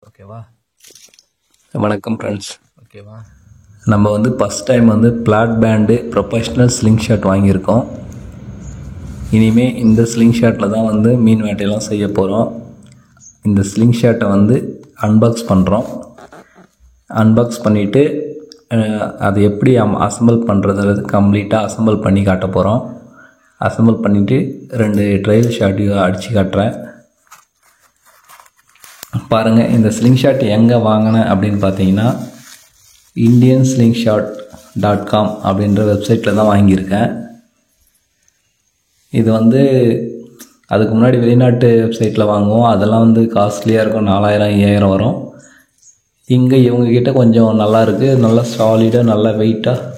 ஓகேவா? வணக்கம் ஃப்ரெண்ட்ஸ். ஓகேவா? நம்ம first time flat band professional slingshot வாங்கியிருக்கோம். இனிமேல் இந்த ஸ்லிங் ஷாட்டில் தான் மீன் வேட்டையெல்லாம் செய்ய போகிறோம். இந்த ஸ்லிங் ஷாட்டை அன்பாக்ஸ் பண்ணுறோம். அன்பாக்ஸ் பண்ணிவிட்டு அதை எப்படி அசம்பிள் பண்ணுறது கம்ப்ளீட்டாக அசம்பிள் பண்ணி காட்ட போகிறோம். அசம்பிள் பண்ணிவிட்டு 2 ட்ரையல் ஷாட்டையும் அடித்து காட்டுறேன். பாருங்கள், இந்த ஸ்லிங் ஷாட் எங்கே வாங்கினேன் அப்படின்னு பார்த்தீங்கன்னா indianslingshot.com அப்படின்ற வெப்சைட்டில் தான் வாங்கியிருக்கேன். இது அதுக்கு முன்னாடி வெளிநாட்டு வெப்சைட்டில் வாங்குவோம். அதெல்லாம் காஸ்ட்லியாக இருக்கும், 4000 5000 வரும். இங்கே இவங்கக்கிட்ட கொஞ்சம் நல்லா இருக்குது, நல்லா சாலிடாக, நல்லா வெயிட்டாக,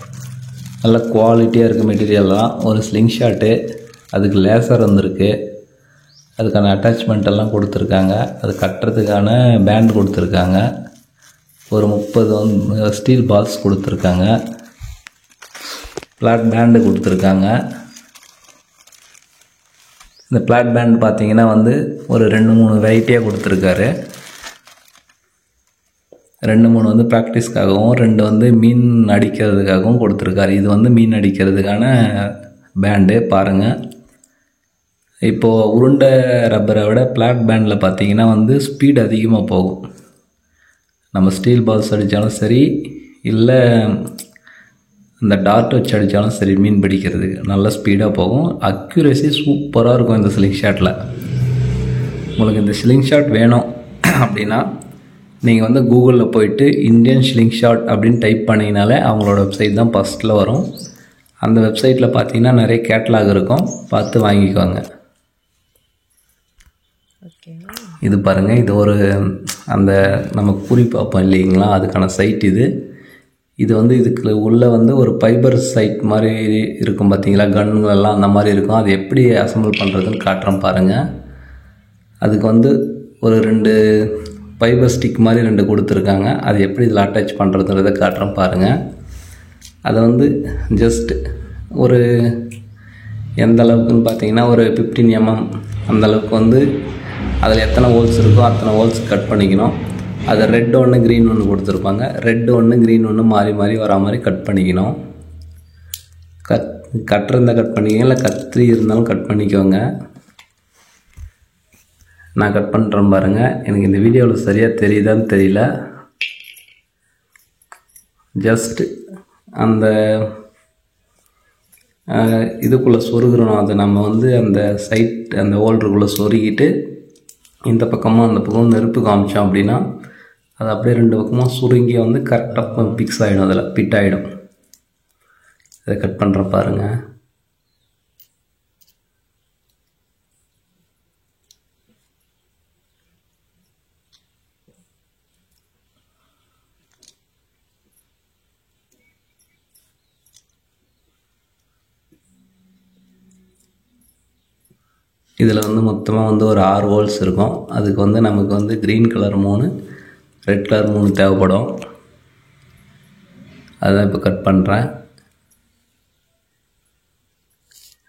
நல்ல குவாலிட்டியாக இருக்குது மெட்டீரியல்லாம். ஒரு ஸ்லிங் ஷாட்டு, அதுக்கு லேசர் வந்திருக்கு, அதுக்கான அட்டாச்மெண்ட் எல்லாம் கொடுத்துருக்காங்க, அது கட்டுறதுக்கான பேண்ட் கொடுத்துருக்காங்க, ஒரு 30 ஸ்டீல் பால்ஸ் கொடுத்துருக்காங்க, பிளாட் பேண்டு கொடுத்துருக்காங்க. இந்த பிளாட் பேண்ட் பார்த்தீங்கன்னா ஒரு 2-3 வெரைட்டியாக கொடுத்துருக்காரு. 2-3 ப்ராக்டிஸ்க்காகவும் 2 மீன் அடிக்கிறதுக்காகவும் கொடுத்துருக்காரு. இது மீன் அடிக்கிறதுக்கான பேண்டு. பாருங்கள், இப்போது உருண்டை ரப்பரை விட பிளாட் பேண்டில் பார்த்தீங்கன்னா ஸ்பீட் அதிகமாக போகும். நம்ம ஸ்டீல் பால்ஸ் அடித்தாலும் சரி, இல்லை இந்த டார்ட் வச்சு அடித்தாலும் சரி, மீன் பிடிக்கிறதுக்கு நல்ல ஸ்பீடாக போகும். அக்யூரேசி சூப்பராக இருக்கும் இந்த ஸ்லிங் ஷாட்டில். உங்களுக்கு இந்த ஸ்லிங் ஷாட் வேணும் அப்படின்னா நீங்கள் கூகுளில் போயிட்டு இந்தியன் ஸ்லிங் ஷாட் அப்படின்னு டைப் பண்ணிங்கனாலே அவங்களோட வெப்சைட் தான் ஃபஸ்ட்டில் வரும். அந்த வெப்சைட்டில் பார்த்தீங்கன்னா நிறைய கேட்லாக் இருக்கும், பார்த்து வாங்கிக்குவாங்க. இது பாருங்கள், இது ஒரு நம்ம குறி பார்ப்போம் இல்லைங்களா, அதுக்கான சைட் இது. இதுக்கு உள்ளே ஒரு ஃபைபர் சைட் மாதிரி இருக்கும் பார்த்தீங்களா, கன்னுங்களெல்லாம் அந்த மாதிரி இருக்கும். அது எப்படி அசம்பிள் பண்ணுறதுன்னு காட்டுறோம் பாருங்கள். அதுக்கு ஒரு 2 ஃபைபர் ஸ்டிக் மாதிரி 2 கொடுத்துருக்காங்க. அது எப்படி இதில் அட்டாச் பண்ணுறதுன்றதை காட்டுறோம் பாருங்கள். அதை ஜஸ்ட் ஒரு எந்த அளவுக்குன்னு பார்த்தீங்கன்னா ஒரு 15 mm அந்தளவுக்கு அதில் எத்தனை ஹோல்ஸ் இருக்கோ அத்தனை ஹோல்ஸ் கட் பண்ணிக்கணும். அதை ரெட் 1 க்ரீன் 1 கொடுத்துருப்பாங்க. ரெட் 1 க்ரீன் 1 மாறி மாறி வரா மாதிரி கட் பண்ணிக்கணும். கட் பண்ணிக்கோங்க, இல்லை கத்திரி இருந்தாலும் கட் பண்ணிக்கோங்க. நான் கட் பண்ணுறேன் பாருங்கள். எனக்கு இந்த வீடியோவில் சரியாக தெரியுதான்னு தெரியல. ஜஸ்ட் அந்த இதுக்குள்ளே சொருகிறோம். அதை நம்ம அந்த சைட் அந்த ஹோல்டருக்குள்ளே சொருகிட்டு இந்த பக்கமும் அந்த பக்கமும் நெருப்பு காமிச்சோம் அப்படின்னா அது அப்படியே 2 பக்கமும் சுருங்கி கரெக்டாக பிக்ஸ் ஆகிடும், அதில் பிட் ஆகிடும். அதை கட் பண்ணுற பாருங்கள். இதில் மொத்தமாக ஒரு 6 ஹோல்ஸ் இருக்கும். அதுக்கு நமக்கு க்ரீன் கலர் 3, ரெட் கலர் 3 தேவைப்படும். அதுதான் இப்போ கட் பண்ணுறேன்.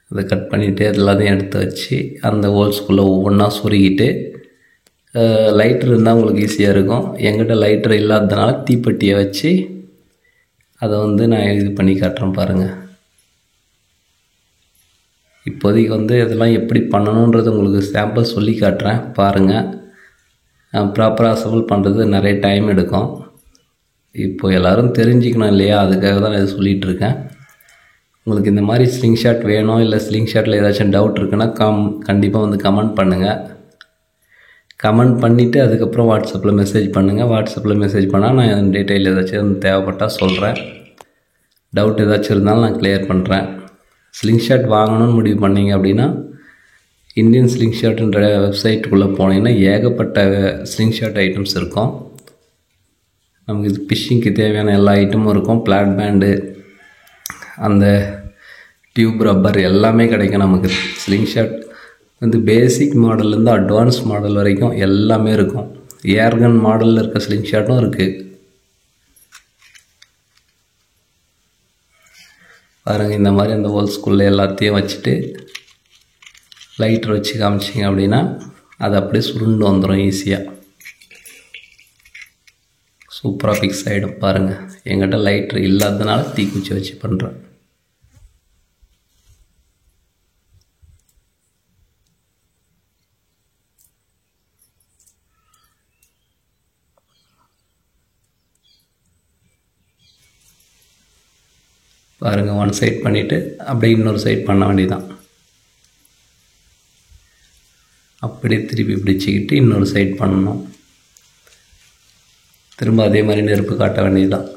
அதை கட் பண்ணிவிட்டு எல்லாத்தையும் எடுத்து வச்சு அந்த ஹோல்ஸ்குள்ளே ஒவ்வொன்றா சொருகிட்டு, லைட்டர் இருந்தால் உங்களுக்கு ஈஸியாக இருக்கும். என்கிட்ட லைட்டர் இல்லாததுனால தீப்பெட்டியை வச்சு அதை நான் இது பண்ணி காட்டுறேன் பாருங்கள். இப்போதைக்கு இதெல்லாம் எப்படி பண்ணணுன்றது உங்களுக்கு சாம்பிள் சொல்லி காட்டுறேன் பாருங்கள். ப்ராப்பராக அசம்பிள் பண்ணுறது நிறைய டைம் எடுக்கும். இப்போ எல்லோரும் தெரிஞ்சுக்கணும் இல்லையா, அதுக்காக தான் நான் இது சொல்லிகிட்ருக்கேன். உங்களுக்கு இந்த மாதிரி ஸ்லிங் ஷாட் வேணும், இல்லை ஸ்லிங் ஷாட்டில் ஏதாச்சும் டவுட் இருக்குன்னா கண்டிப்பாக கமெண்ட் பண்ணுங்கள். கமெண்ட் பண்ணிவிட்டு அதுக்கப்புறம் வாட்ஸ்அப்பில் மெசேஜ் பண்ணுங்கள். வாட்ஸ்அப்பில் மெசேஜ் பண்ணால் நான் டீட்டெயில் ஏதாச்சும் தேவைப்பட்டால் சொல்கிறேன். டவுட் ஏதாச்சும் இருந்தாலும் நான் கிளியர் பண்ணுறேன். ஸ்லிங் ஷாட் வாங்கணும்னு முடிவு பண்ணிங்க அப்படின்னா இந்தியன் ஸ்லிங் ஷாட்டுன்ற வெப்சைட்டுக்குள்ளே போனீங்கன்னா ஏகப்பட்ட ஸ்லிங் ஷாட் ஐட்டம்ஸ் இருக்கும். நமக்கு இது ஃபிஷ்ஷிங்க்கு தேவையான எல்லா ஐட்டமும் இருக்கும். பிளாட் பேண்டு, அந்த டியூப் ரப்பர் எல்லாமே கிடைக்கும் நமக்கு. ஸ்லிங் ஷாட் பேசிக் மாடல்லேருந்து அட்வான்ஸ் மாடல் வரைக்கும் எல்லாமே இருக்கும். ஏர்கன் மாடலில் இருக்க ஸ்லிங் ஷாட்டும் இருக்குது. பாருங்கள், இந்த மாதிரி அந்த ஹோல்ஸ்குள்ளே எல்லாத்தையும் வச்சுட்டு லைட்டர் வச்சு காமிச்சிங்க அப்படின்னா அது அப்படியே சுருண்டு வந்துடும் ஈஸியாக. சூப்பராக ஃபிக்ஸ் ஆகிடும் பாருங்கள். என்கிட்ட லைட்ரு இல்லாததுனால தீக்குச்சி வச்சு பண்ணுறேன். பாருங்கள், ஒன் சைட் பண்ணிவிட்டு அப்படியே இன்னொரு சைட் பண்ண வேண்டியதான். அப்படியே திருப்பி பிடிச்சிக்கிட்டு இன்னொரு சைட் பண்ணணும். திரும்ப அதே மாதிரி நெருப்பு காட்ட வேண்டியதுதான்.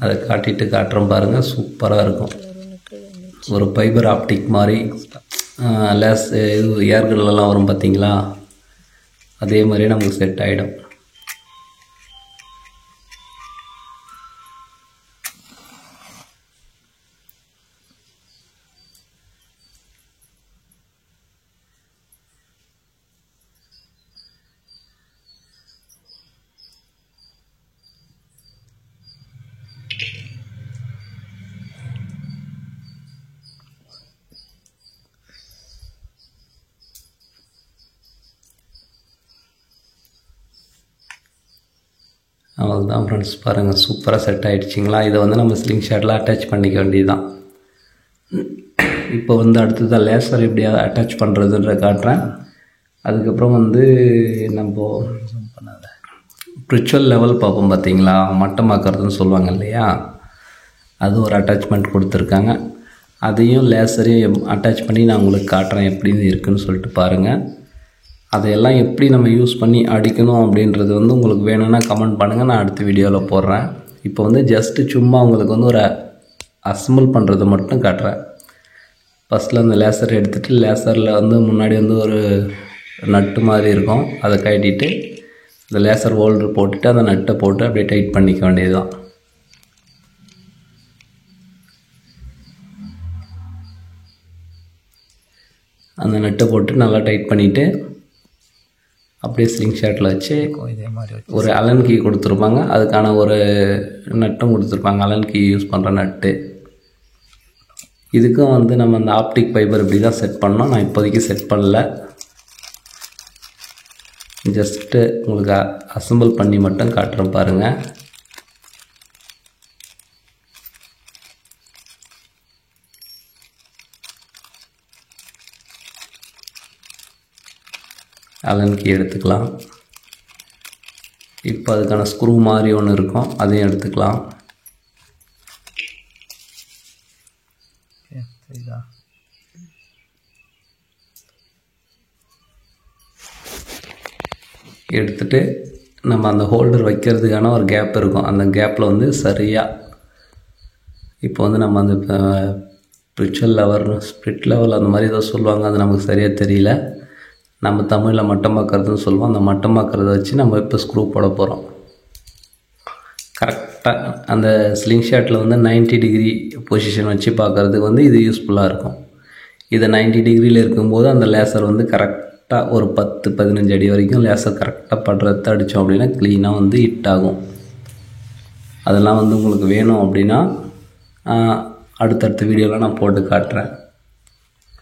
அதை காட்டிட்டு காட்டுறோம் பாருங்கள், சூப்பராக இருக்கும். ஒரு ஃபைபர் ஆப்டிக் மாதிரி லேஸ் இது ஏர்கன்லாம் வரும் பார்த்தீங்களா, அதே மாதிரியே நமக்கு செட் ஆகிடும். அவ்வளோதான் ஃப்ரெண்ட்ஸ், பாருங்கள் சூப்பராக செட் ஆகிடுச்சிங்களா. இதை வந்து நம்ம ஸ்லிங் ஷாட்டில் அட்டாச் பண்ணிக்க வேண்டியதுதான். இப்போ வந்து அடுத்ததாக லேசர் எப்படி அட்டாச் பண்ணுறதுன்ற காட்டுறேன். அதுக்கப்புறம் வந்து நம்ம ஸ்பிரிச்சுவல் லெவல் பார்ப்போம் பார்த்தீங்களா, மட்டமாக்குறதுன்னு சொல்லுவாங்க இல்லையா, அது ஒரு அட்டாச்மெண்ட் கொடுத்துருக்காங்க. அதையும் லேசரையும் அட்டாச் பண்ணி நான் உங்களுக்கு காட்டுறேன் எப்படின்னு இருக்குதுன்னு சொல்லிட்டு பாருங்கள். அதையெல்லாம் எப்படி நம்ம யூஸ் பண்ணி அடிக்கணும் அப்படின்றது வந்து உங்களுக்கு வேணும்னா கமெண்ட் பண்ணுங்கள், நான் அடுத்த வீடியோவில் போடுறேன். இப்போ வந்து ஜஸ்ட்டு சும்மா உங்களுக்கு வந்து ஒரு அசம்பிள் பண்ணுறதை மட்டும் காட்டுறேன். ஃபஸ்ட்டில் அந்த லேசர் எடுத்துகிட்டு லேசரில் வந்து முன்னாடி வந்து ஒரு நட்டு மாதிரி இருக்கும், அதை கட்டிட்டு அந்த லேசர் ஹோல்டர் போட்டுட்டு அந்த நட்டை போட்டு அப்படியே டைட் பண்ணிக்க வேண்டியது தான். அந்த நட்டை போட்டு நல்லா டைட் பண்ணிவிட்டு அப்படியே ஸ்லிங் ஷாட்டில் வச்சு இதே மாதிரி ஒரு அலன் கீ கொடுத்துருப்பாங்க, அதுக்கான ஒரு நட்டும் கொடுத்துருப்பாங்க, அலன் கீ யூஸ் பண்ணுற நட்டு. இதுக்கும் வந்து நம்ம அந்த ஆப்டிக் ஃபைபர் இப்படி தான் செட் பண்ணோம். நான் இப்போதைக்கு செட் பண்ணல, ஜஸ்ட்டு உங்களுக்கு அசம்பிள் பண்ணி மட்டும் காட்டுறேன் பாருங்கள். அலன் கீ எடுத்துக்கலாம். இப்போ அதுக்கான ஸ்க்ரூ மாதிரி ஒன்று இருக்கும், அதையும் எடுத்துக்கலாம். எடுத்துட்டு நம்ம அந்த ஹோல்டர் வைக்கிறதுக்கான ஒரு கேப் இருக்கும், அந்த கேப்பில் வந்து சரியாக இப்போ வந்து நம்ம அந்த ஸ்பிரிட் லெவல் அந்த மாதிரி ஏதோ சொல்லுவாங்க, அது நமக்கு சரியாக தெரியல. நம்ம தமிழில் மட்டமாக்குறதுன்னு சொல்லுவோம். அந்த மட்டமாக்குறத வச்சு நம்ம இப்போ ஸ்க்ரூ போட போகிறோம். கரெக்டாக அந்த ஸ்லிங் ஷாட்டில் வந்து 90 டிகிரி பொசிஷன் வச்சு பார்க்குறதுக்கு வந்து இது யூஸ்ஃபுல்லாக இருக்கும். இது 90 டிகிரியில் இருக்கும்போது அந்த லேசர் வந்து கரெக்டாக ஒரு 10-15 அடி வரைக்கும் லேசர் கரெக்டாக படுறத அடித்தோம் அப்படின்னா க்ளீனாக வந்து ஹிட் ஆகும். அதெல்லாம் வந்து உங்களுக்கு வேணும் அப்படின்னா அடுத்தடுத்த வீடியோவில் நான் போட்டு காட்டுறேன்.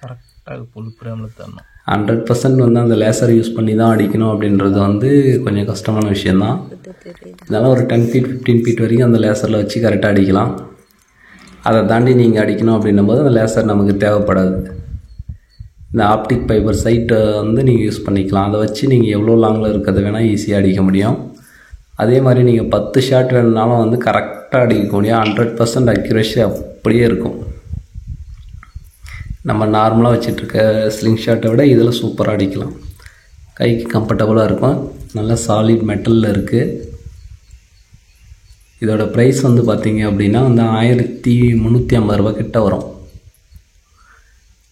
கரெக்டாக ஃபுல் ஃப்ரேமில் தரணும். 100% வந்து அந்த லேசர் யூஸ் பண்ணி தான் அடிக்கணும் அப்படின்றது வந்து கொஞ்சம் கஷ்டமான விஷயந்தான். இதெல்லாம் ஒரு 10 ஃபீட் 15 ஃபீட் வரைக்கும் அந்த லேசரில் வச்சு கரெக்டாக அடிக்கலாம். அதை தாண்டி நீங்கள் அடிக்கணும் அப்படின்னும்போது அந்த லேசர் நமக்கு தேவைப்படாது. இந்த ஆப்டிக் ஃபைபர் சைட்டை வந்து நீங்கள் யூஸ் பண்ணிக்கலாம். அதை வச்சு நீங்கள் எவ்வளோ லாங்கில் இருக்கிறத வேணால் ஈஸியாக அடிக்க முடியும். அதே மாதிரி நீங்கள் 10 ஷாட் வேணுனாலும் வந்து கரெக்டாக அடிக்க முடியும். 100% அக்யூரேசி அப்படியே இருக்கும். நம்ம நார்மலாக வச்சிட்ருக்க ஸ்லிங் ஷாட்டை விட இதில் சூப்பராக அடிக்கலாம். கைக்கு கம்ஃபர்டபுளாக இருக்கும். நல்லா சாலிட் மெட்டலில் இருக்குது. இதோட ப்ரைஸ் வந்து பார்த்திங்க அப்படின்னா வந்து 1350 ரூபா கிட்ட வரும்.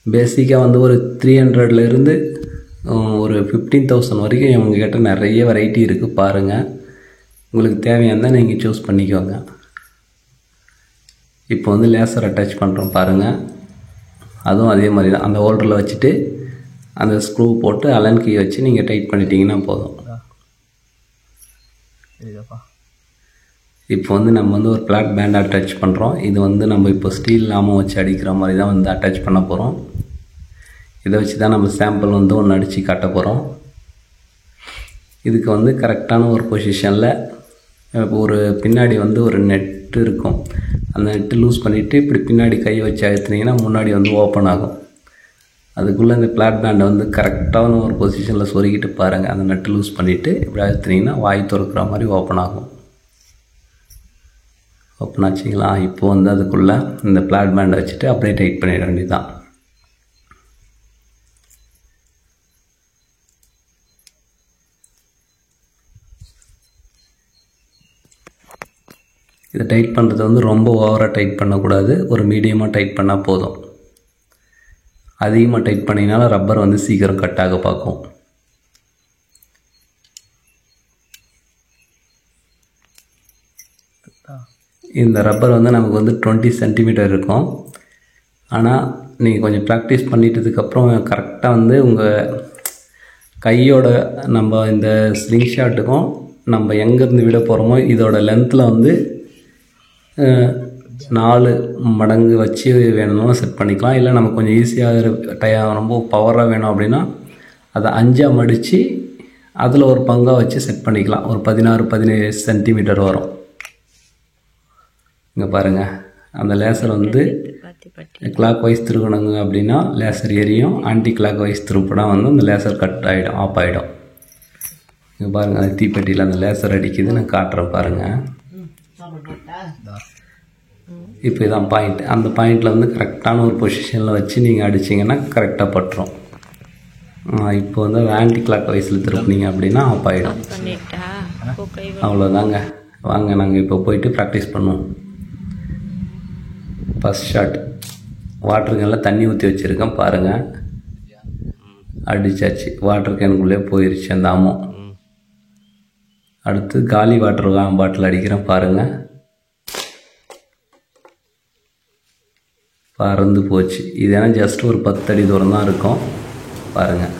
பேசிக்காக வந்து ஒரு 300லேருந்து ஒரு 15,000 வரைக்கும் இவங்ககிட்ட நிறைய வெரைட்டி இருக்குது. பாருங்கள், உங்களுக்கு தேவையானதான் நீங்கள் சூஸ் பண்ணிக்கோங்க. இப்போ வந்து லேசர் அட்டாச் பண்ணுறோம் பாருங்கள். அதுவும் அதே மாதிரி தான், அந்த ஹோல்டரில் வச்சுட்டு அந்த ஸ்க்ரூ போட்டு அலன் கீ வச்சு நீங்கள் டைட் பண்ணிட்டீங்கன்னா போதும். இப்போ வந்து நம்ம வந்து ஒரு பிளாட் பேண்ட் அட்டாச் பண்ணுறோம். இது வந்து நம்ம இப்போ ஸ்டீல் லாமம் வச்சு அடிக்கிற மாதிரி தான் வந்து அட்டாச் பண்ண போகிறோம். இதை வச்சு தான் நம்ம சாம்பிள் வந்து ஒன்று அடித்து காட்ட போகிறோம். இதுக்கு வந்து கரெக்டான ஒரு பொசிஷனில் ஒரு பின்னாடி வந்து ஒரு நெட்டு இருக்கும். அந்த நெட்டு லூஸ் பண்ணிவிட்டு இப்படி பின்னாடி கை வச்சு அழுத்துனீங்கன்னா முன்னாடி வந்து ஓப்பன் ஆகும். அதுக்குள்ளே இந்த பிளாட் பேண்டை வந்து கரெக்டான ஒரு பொசிஷனில் சொருகிட்டு பாருங்கள். அந்த நெட்டு லூஸ் பண்ணிவிட்டு இப்படி அழுத்துனீங்கன்னா வாய் திறக்கிற மாதிரி ஓப்பன் ஆகும். ஓப்பன் ஆச்சுங்களா? இப்போ வந்து அதுக்குள்ளே இந்த பிளாட் பேண்டை வச்சுட்டு அப்படியே டைட் பண்ணிட வேண்டியதுதான். இதை டைட் பண்ணுறது வந்து ரொம்ப ஓவராக டைட் பண்ணக்கூடாது, ஒரு மீடியமாக டைட் பண்ணால் போதும். அதிகமாக டைட் பண்ணிங்கனால ரப்பர் வந்து சீக்கிரம் கட் ஆக பார்க்கும். இந்த ரப்பர் வந்து நமக்கு வந்து 20 சென்டிமீட்டர் இருக்கும். ஆனால் நீங்கள் கொஞ்சம் ப்ராக்டிஸ் பண்ணிட்டதுக்கப்புறம் கரெக்டாக வந்து உங்கள் கையோட நம்ம இந்த ஸ்லிங் ஷாட்டுக்கும் நம்ம எங்கேருந்து விட போகிறோமோ இதோட லென்த்தில் வந்து 4 மடங்கு வச்சு வேணும்னாலும் செட் பண்ணிக்கலாம். இல்லை நமக்கு கொஞ்சம் ஈஸியாக ரொம்ப பவராக வேணும் அப்படின்னா அதை 5ஆக மடித்து அதில் ஒரு பங்காக வச்சு செட் பண்ணிக்கலாம். ஒரு 16-17 சென்டிமீட்டர் வரும். இங்கே பாருங்கள், அந்த லேசர் வந்து கிளாக் வைஸ் திருகணுங்க அப்படின்னா லேசர் எரியும். ஆன்டி கிளாக் வைஸ் திருப்பினா வந்து அந்த லேசர் கட் ஆகிடும், ஆஃப் ஆகிடும். இங்கே பாருங்கள், அந்த தீப்பெட்டியில் அந்த லேசர் அடிக்குது, நான் காட்டுறேன் பாருங்கள். இப்போ இதான் பாயிண்ட். அந்த பாயிண்டில் வந்து கரெக்டான ஒரு பொசிஷனில் வச்சு நீங்கள் அடிச்சிங்கன்னா கரெக்டாக பட்டுரும். இப்போ வந்து ஆன்டி கிளாக் வைஸில் திருப்பினீங்க அப்படின்னா ஆஃப் ஆகிடும். அவ்வளோதாங்க. வாங்க நாங்கள் இப்போ போயிட்டு ப்ராக்டிஸ் பண்ணுவோம். ஃபஸ்ட் ஷாட் வாட்டர் கேனில் தண்ணி ஊற்றி வச்சுருக்கேன் பாருங்கள். அடித்தாச்சு, வாட்டர் கேனுக்குள்ளே போயிடுச்சு அந்த அமோ. அடுத்து காலி வாட்டர் பாட்டில் அடிக்கிறேன் பாருங்கள். பறந்து போச்சு. இது ஏன்னா ஜஸ்ட் ஒரு 10 அடி தூரம் தான் இருக்கும் பாருங்கள்.